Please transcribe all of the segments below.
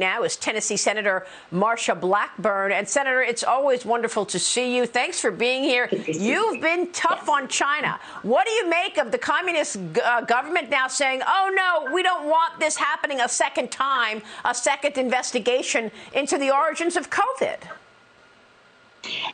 now is Tennessee Senator Marsha Blackburn. And Senator, it's always wonderful to see you. Thanks for being here. You've been tough on China. What do you make of the communist government now saying, oh, no, we don't want this happening a second time, a second investigation into the origins of COVID?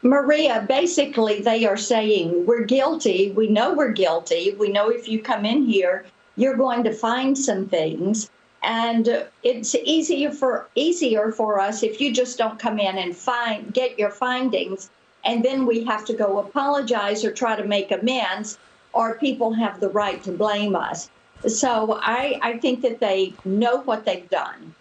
Maria, basically, they are saying we're guilty. We know we're guilty. We know if you come in here, you're going to find some things. And it's easier for us if you just don't come in and get your findings. And then we have to go apologize or try to make amends, or people have the right to blame us. So I think that they know what they've done.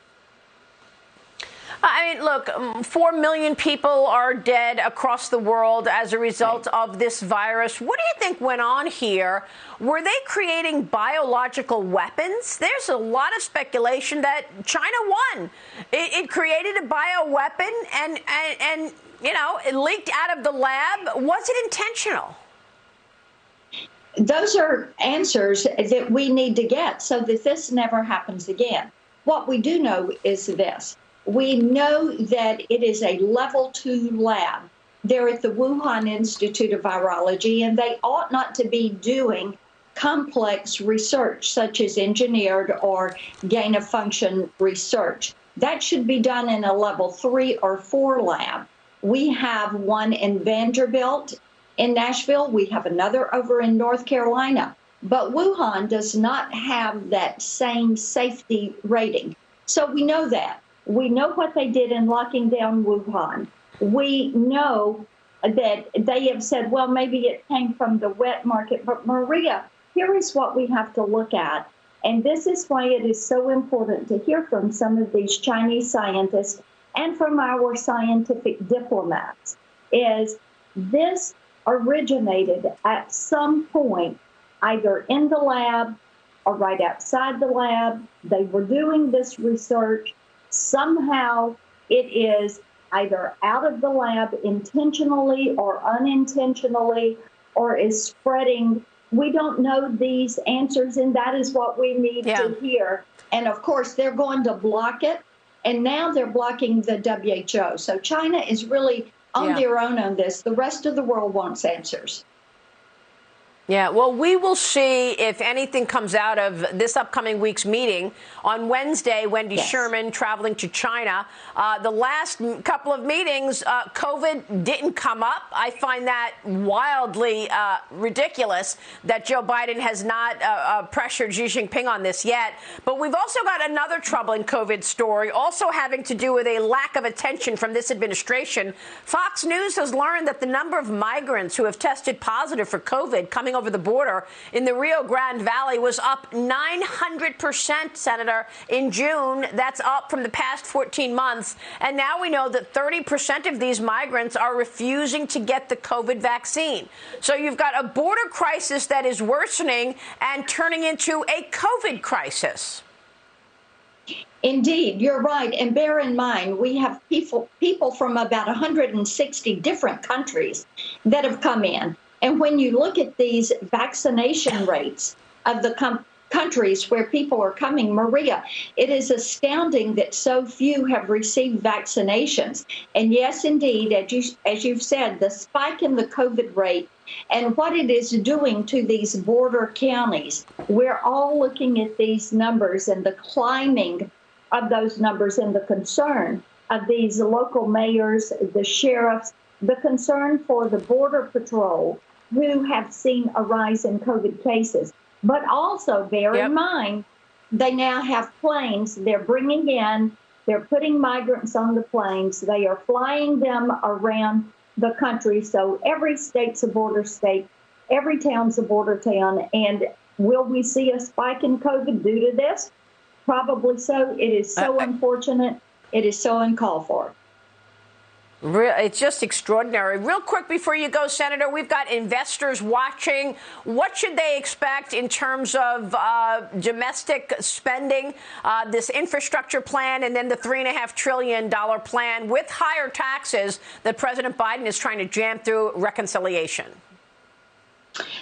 I mean, look, 4 million people are dead across the world as a result of this virus. What do you think went on here? Were they creating biological weapons? There's a lot of speculation that China won. It created a bioweapon and you know, it leaked out of the lab. Was it intentional? Those are answers that we need to get so that this never happens again. What we do know is this. We know that it is a level 2 lab. They're at the Wuhan Institute of Virology, and they ought not to be doing complex research, such as engineered or gain-of-function research. That should be done in a level 3 or 4 lab. We have one in Vanderbilt in Nashville. We have another over in North Carolina. But Wuhan does not have that same safety rating. So we know that. We know what they did in locking down Wuhan. We know that they have said, well, maybe it came from the wet market. But Maria, here is what we have to look at. And this is why it is so important to hear from some of these Chinese scientists and from our scientific diplomats, is this originated at some point, either in the lab or right outside the lab. They were doing this research. Somehow it is either out of the lab intentionally or unintentionally, or is spreading. We don't know these answers, and that is what we need to hear. And of course, they're going to block it. And now they're blocking the WHO. So China is really on their own on this. The rest of the world wants answers. Yeah, well, we will see if anything comes out of this upcoming week's meeting. On Wednesday, Wendy Sherman traveling to China. The last couple of meetings, COVID didn't come up. I find that wildly ridiculous that Joe Biden has not pressured Xi Jinping on this yet. But we've also got another troubling COVID story, also having to do with a lack of attention from this administration. Fox News has learned that the number of migrants who have tested positive for COVID coming over the border in the Rio Grande Valley was up 900%, Senator, in June. That's up from the past 14 months. And now we know that 30% of these migrants are refusing to get the COVID vaccine. So you've got a border crisis that is worsening and turning into a COVID crisis. Indeed, you're right. And bear in mind, we have people from about 160 different countries that have come in. And when you look at these vaccination rates of the countries where people are coming, Maria, it is astounding that so few have received vaccinations. And yes, indeed, as you've said, the spike in the COVID rate and what it is doing to these border counties, we're all looking at these numbers and the climbing of those numbers and the concern of these local mayors, the sheriffs, the concern for the Border Patrol, who have seen a rise in COVID cases. But also bear in mind, they now have planes they're bringing in, they're putting migrants on the planes, they are flying them around the country. So every state's a border state, every town's a border town. And will we see a spike in COVID due to this? Probably so. It is so unfortunate. It is so uncalled for. It's just extraordinary. Real quick before you go, Senator, we've got investors watching. What should they expect in terms of domestic spending, this infrastructure plan, and then the $3.5 trillion plan with higher taxes that President Biden is trying to jam through reconciliation?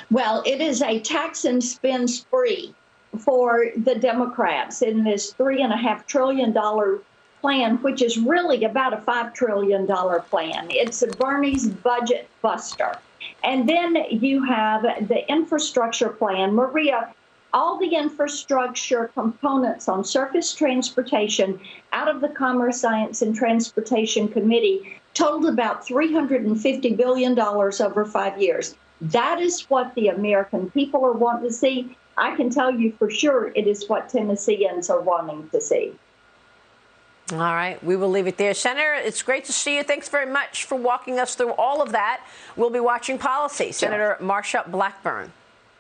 Well, it is a tax and spend spree for the Democrats in this $3.5 trillion plan, which is really about a $5 trillion plan. It's Bernie's budget buster. And then you have the infrastructure plan. Maria, all the infrastructure components on surface transportation out of the Commerce, Science, and Transportation Committee totaled about $350 billion over 5 years. That is what the American people are wanting to see. I can tell you for sure it is what Tennesseans are wanting to see. All right, we will leave it there. Senator, it's great to see you. Thanks very much for walking us through all of that. We'll be watching policy. Senator Marsha Blackburn.